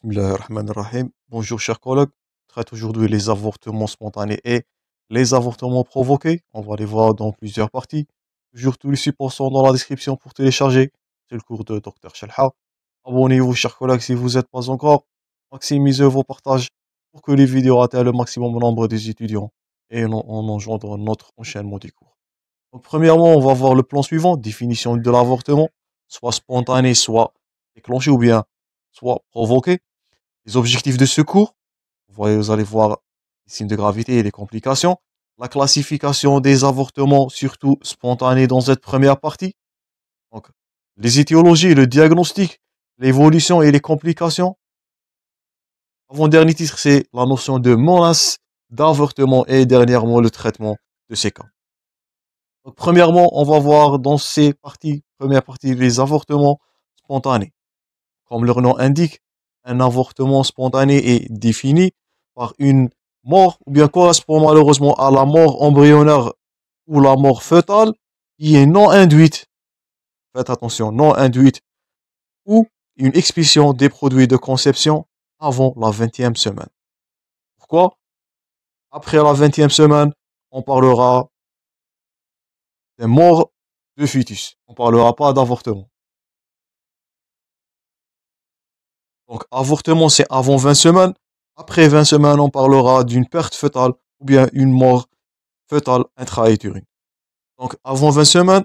Bismillahirrahmanirrahim. Bonjour chers collègues. On traite aujourd'hui les avortements spontanés et les avortements provoqués. On va les voir dans plusieurs parties. Toujours tous les supports sont dans la description pour télécharger. C'est le cours de Dr Shalha. Abonnez-vous chers collègues si vous n'êtes pas encore. Maximisez vos partages pour que les vidéos atteignent le maximum nombre des étudiants et on engendre notre enchaînement des cours. Donc, premièrement, on va voir le plan suivant. Définition de l'avortement. Soit spontané, soit déclenché ou bien soit provoqué. Les objectifs de secours, vous allez voir les signes de gravité et les complications. La classification des avortements, surtout spontanés dans cette première partie. Donc, les étiologies, le diagnostic, l'évolution et les complications. Avant-dernier titre, c'est la notion de menace d'avortement et dernièrement le traitement de ces cas. Donc, premièrement, on va voir dans ces parties, première partie, les avortements spontanés. Comme leur nom indique, un avortement spontané est défini par une mort ou bien correspond malheureusement à la mort embryonnaire ou la mort fœtale qui est non induite. Faites attention, non induite ou une expulsion des produits de conception avant la 20e semaine. Pourquoi? Après la 20e semaine, on parlera des morts de fœtus. On parlera pas d'avortement. Donc, avortement, c'est avant 20 semaines. Après 20 semaines, on parlera d'une perte fœtale ou bien une mort fœtale intra-utérine. Donc, avant 20 semaines,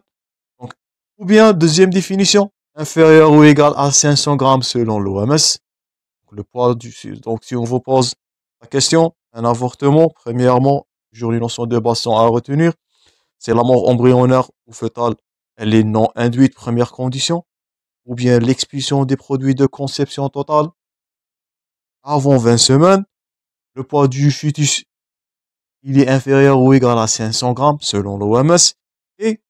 donc, ou bien, deuxième définition, inférieur ou égal à 500 grammes selon l'OMS. Le poids donc, si on vous pose la question, un avortement, premièrement, toujours les notions de base sont à retenir. C'est la mort embryonnaire ou fœtale. Elle est non induite, première condition. Ou bien l'expulsion des produits de conception totale avant 20 semaines. Le poids du fœtus, il est inférieur ou égal à 500 grammes selon l'OMS. Et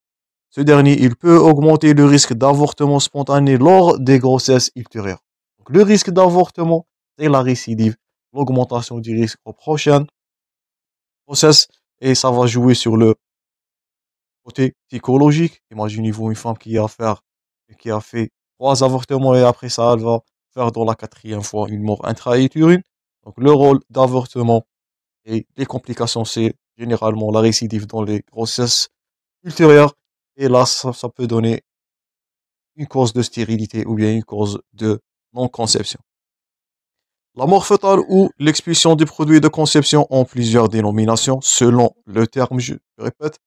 ce dernier, il peut augmenter le risque d'avortement spontané lors des grossesses ultérieures. Donc, le risque d'avortement, c'est la récidive, l'augmentation du risque aux prochaines grossesses. Et ça va jouer sur le côté psychologique. Imaginez-vous une femme qui a fait 3 avortements et après ça, elle va faire dans la 4e fois une mort intra-utérine. Donc, le rôle d'avortement et les complications, c'est généralement la récidive dans les grossesses ultérieures. Et là, ça peut donner une cause de stérilité ou bien une cause de non-conception. La mort fœtale ou l'expulsion des produits de conception ont plusieurs dénominations selon le terme, je répète.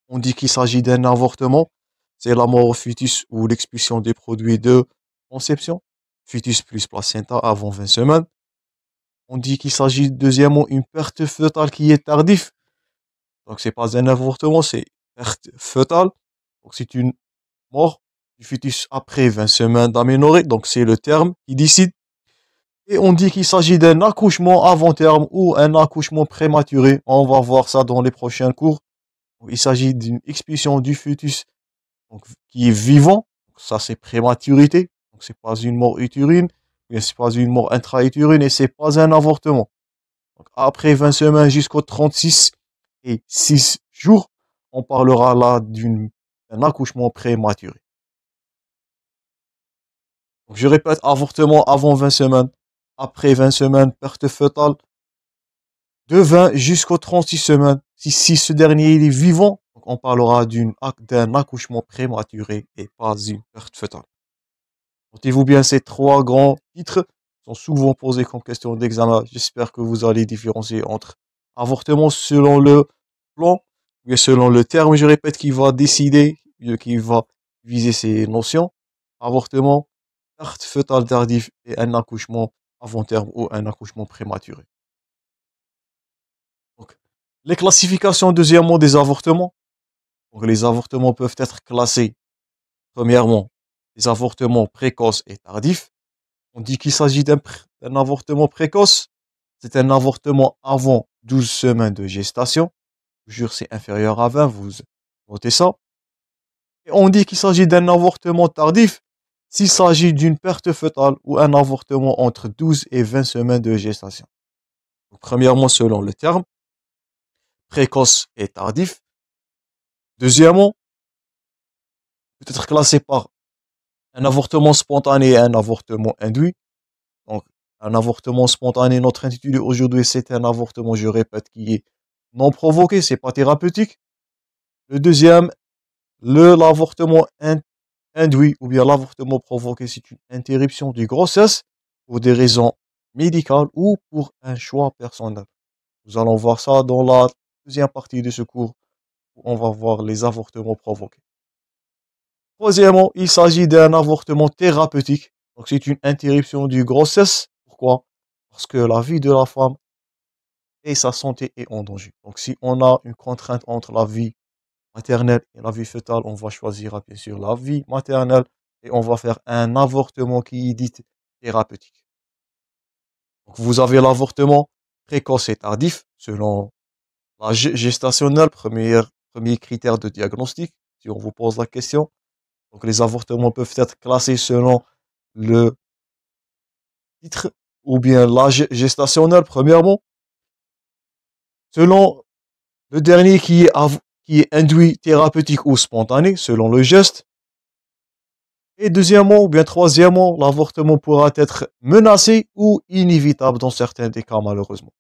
On dit qu'il s'agit d'un avortement, c'est la mort au fœtus ou l'expulsion des produits de conception, fœtus plus placenta avant 20 semaines. On dit qu'il s'agit deuxièmement une perte fœtale qui est tardive. Donc c'est pas un avortement, c'est perte fœtale. Donc c'est une mort du fœtus après 20 semaines d'aménorrhée. Donc c'est le terme qui décide. Et on dit qu'il s'agit d'un accouchement avant terme ou un accouchement prématuré. On va voir ça dans les prochains cours. Il s'agit d'une expulsion du fœtus donc, qui est vivant. Ça c'est prématurité. Donc c'est pas une mort utérine, mais c'est pas une mort intra-utérine et c'est pas un avortement. Donc, après 20 semaines jusqu'aux 36 et 6 jours, on parlera là d'un accouchement prématuré. Donc, je répète, avortement avant 20 semaines, après 20 semaines, perte fœtale, de 20 jusqu'aux 36 semaines. Si ce dernier il est vivant, donc on parlera d'un accouchement prématuré et pas une perte fœtale. Notez-vous bien, ces 3 grands titres sont souvent posés comme question d'examen. J'espère que vous allez différencier entre avortement selon le plan, ou selon le terme, je répète, qui va décider, qui va viser ces notions. Avortement, perte fœtale tardive et un accouchement avant terme ou un accouchement prématuré. Donc, les classifications deuxièmement des avortements. Donc, les avortements peuvent être classés, premièrement, les avortements précoces et tardifs. On dit qu'il s'agit d'un avortement précoce. C'est un avortement avant 12 semaines de gestation. Je vous jure, c'est inférieur à 20, vous notez ça. Et on dit qu'il s'agit d'un avortement tardif s'il s'agit d'une perte fœtale ou un avortement entre 12 et 20 semaines de gestation. Donc, premièrement, selon le terme, précoce et tardif. Deuxièmement, peut être classé par un avortement spontané et un avortement induit. Donc, un avortement spontané, notre intitulé aujourd'hui, c'est un avortement, je répète, qui est non provoqué, c'est pas thérapeutique. Le deuxième, l'avortement induit ou bien l'avortement provoqué, c'est une interruption de grossesse pour des raisons médicales ou pour un choix personnel. Nous allons voir ça dans la deuxième partie de ce cours où on va voir les avortements provoqués. Troisièmement, il s'agit d'un avortement thérapeutique. Donc c'est une interruption de grossesse. Pourquoi? Parce que la vie de la femme et sa santé est en danger. Donc si on a une contrainte entre la vie maternelle et la vie fœtale, on va choisir bien sûr la vie maternelle et on va faire un avortement qui est dit thérapeutique. Donc vous avez l'avortement précoce et tardif selon la gestationnelle, premier critère de diagnostic, si on vous pose la question. Donc les avortements peuvent être classés selon le titre ou bien l'âge gestationnel, premièrement. Selon le dernier qui est induit thérapeutique ou spontané, selon le geste. Et deuxièmement, ou bien troisièmement, l'avortement pourra être menacé ou inévitable dans certains des cas, malheureusement.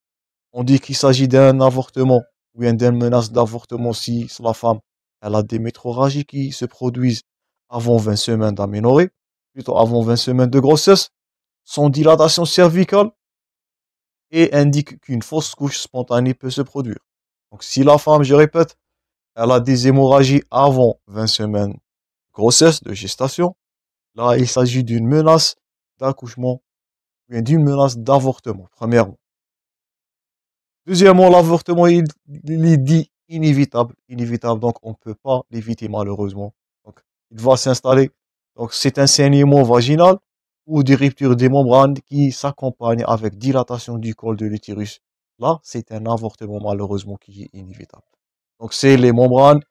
On dit qu'il s'agit d'un avortement ou bien d'une menace d'avortement si la femme elle a des métrorragies qui se produisent avant 20 semaines d'aménorrhée, plutôt avant 20 semaines de grossesse, sans dilatation cervicale et indique qu'une fausse couche spontanée peut se produire. Donc si la femme, je répète, elle a des hémorragies avant 20 semaines de grossesse, de gestation, là il s'agit d'une menace d'accouchement ou bien d'une menace d'avortement, premièrement. Deuxièmement, l'avortement, il est dit inévitable. Inévitable, donc on ne peut pas l'éviter malheureusement. Donc, il va s'installer. Donc, c'est un saignement vaginal ou des ruptures des membranes qui s'accompagnent avec dilatation du col de l'utérus. Là, c'est un avortement malheureusement qui est inévitable. Donc, c'est les membranes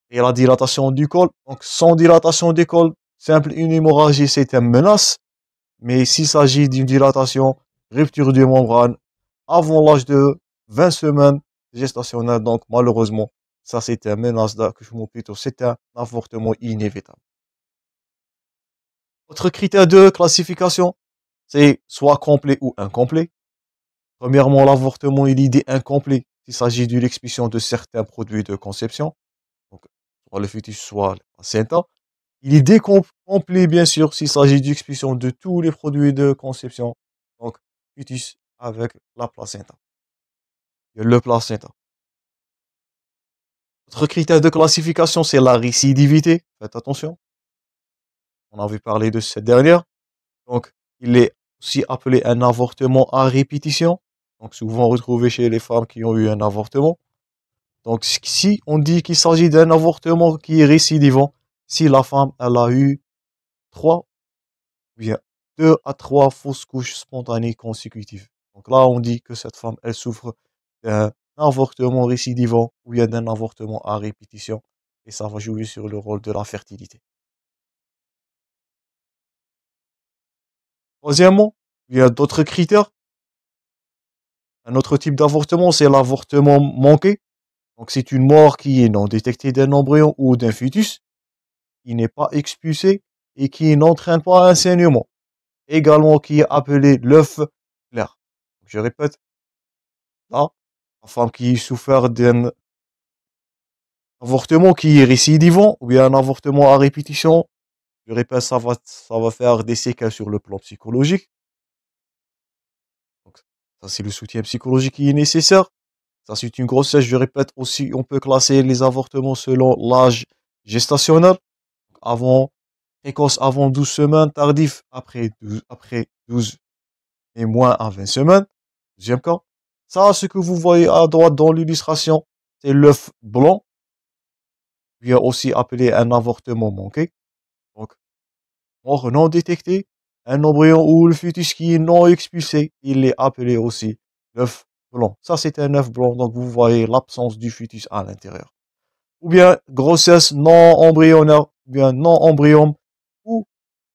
et la dilatation du col. Donc, sans dilatation du col, simple une hémorragie, c'est une menace. Mais s'il s'agit d'une dilatation, rupture des membranes, avant l'âge de 20 semaines gestationnelles, donc malheureusement, ça c'était une menace d'accouchement, plutôt c'est un avortement inévitable. Autre critère de classification, c'est soit complet ou incomplet. Premièrement, l'avortement il est dit incomplet s'il s'agit d'une expulsion de certains produits de conception, donc soit le fœtus, soit le placenta. Il est décomplet, bien sûr, s'il s'agit d'expulsion de tous les produits de conception, donc fœtus avec la placenta. Le placenta. Autre critère de classification, c'est la récidivité. Faites attention. On avait parlé de cette dernière. Donc, il est aussi appelé un avortement à répétition. Donc, souvent retrouvé chez les femmes qui ont eu un avortement. Donc, si on dit qu'il s'agit d'un avortement qui est récidivant, si la femme, elle a eu 3, ou bien 2 à 3 fausses couches spontanées consécutives. Donc là, on dit que cette femme, elle souffre d'un avortement récidivant ou bien d'un avortement à répétition. Et ça va jouer sur le rôle de la fertilité. Troisièmement, il y a d'autres critères. Un autre type d'avortement, c'est l'avortement manqué. Donc c'est une mort qui est non détectée d'un embryon ou d'un fœtus, qui n'est pas expulsé et qui n'entraîne pas un saignement. Également qui est appelé l'œuf clair. Je répète, là, la femme qui souffre d'un avortement qui est récidivant ou bien un avortement à répétition, je répète, ça va faire des séquelles sur le plan psychologique. Donc, ça, c'est le soutien psychologique qui est nécessaire. Ça, c'est une grossesse. Je répète aussi, on peut classer les avortements selon l'âge gestationnel. Avant, précoce avant 12 semaines, tardif après 12 et moins à 20 semaines. Deuxième cas. Ça, ce que vous voyez à droite dans l'illustration, c'est l'œuf blanc, bien aussi appelé un avortement manqué. Donc, mort non détecté, un embryon ou le fœtus qui est non expulsé, il est appelé aussi l'œuf blanc. Ça, c'est un œuf blanc, donc vous voyez l'absence du fœtus à l'intérieur. Ou bien grossesse non embryonnaire, ou bien non embryon, ou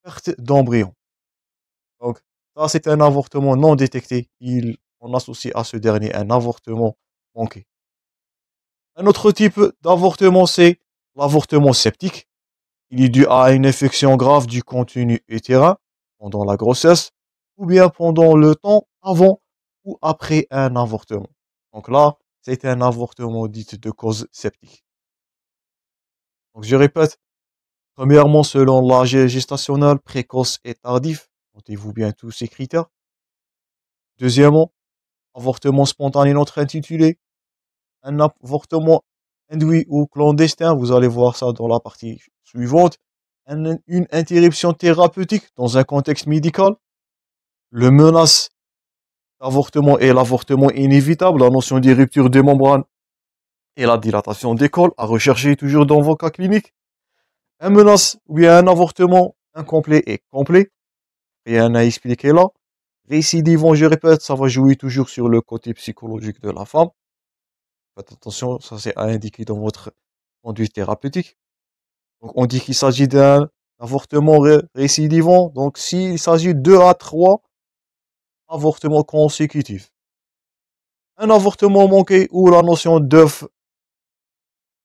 perte d'embryon. Donc, ça, c'est un avortement non détecté. On associe à ce dernier un avortement manqué. Un autre type d'avortement, c'est l'avortement septique. Il est dû à une infection grave du contenu utérin pendant la grossesse ou bien pendant le temps avant ou après un avortement. Donc là, c'est un avortement dit de cause septique. Donc je répète, premièrement, selon l'âge gestationnel précoce et tardif, notez-vous bien tous ces critères. Deuxièmement, avortement spontané notre intitulé, un avortement induit ou clandestin, vous allez voir ça dans la partie suivante, une interruption thérapeutique dans un contexte médical, le menace d'avortement et l'avortement inévitable, la notion des ruptures de membrane et la dilatation des cols à rechercher toujours dans vos cas cliniques, un menace ou bien un avortement incomplet et complet, rien à expliquer là, récidivant, je répète, ça va jouer toujours sur le côté psychologique de la femme. Faites attention, ça c'est à indiquer dans votre conduite thérapeutique. Donc on dit qu'il s'agit d'un avortement récidivant. Donc s'il s'agit de 2 à 3 avortements consécutifs. Un avortement manqué ou la notion d'œuf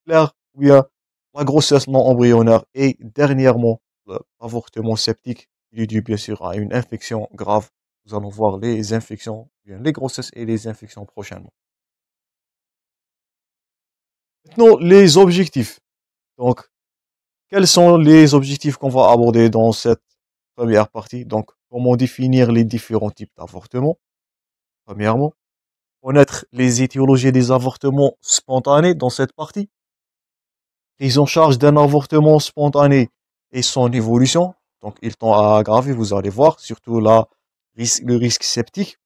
clair ou bien la grossesse non embryonnaire et dernièrement l'avortement septique, il est dû bien sûr à une infection grave. Nous allons voir les infections, bien les grossesses et les infections prochainement. Maintenant, les objectifs. Donc, quels sont les objectifs qu'on va aborder dans cette première partie? Donc, comment définir les différents types d'avortements? Premièrement, connaître les étiologies des avortements spontanés dans cette partie. Prise en charge d'un avortement spontané et son évolution. Donc, il tend à aggraver, vous allez voir, surtout le risque septique.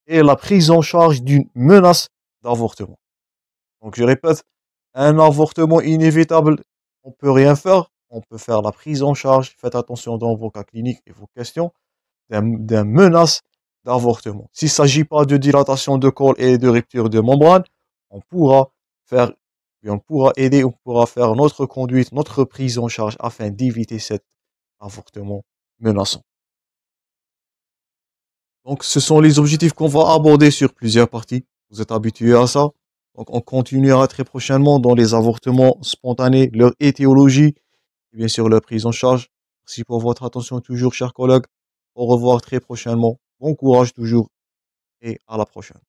Et la prise en charge d'une menace d'avortement. Donc, je répète, un avortement inévitable, on peut rien faire. On peut faire la prise en charge. Faites attention dans vos cas cliniques et vos questions d'un menace d'avortement. S'il ne s'agit pas de dilatation de col et de rupture de membrane, on pourra faire, on pourra aider, on pourra faire notre conduite, notre prise en charge afin d'éviter cet avortement menaçant. Donc, ce sont les objectifs qu'on va aborder sur plusieurs parties. Vous êtes habitués à ça. Donc, on continuera très prochainement dans les avortements spontanés, leur étiologie et bien sûr leur prise en charge. Merci pour votre attention toujours, chers collègues. Au revoir très prochainement. Bon courage toujours et à la prochaine.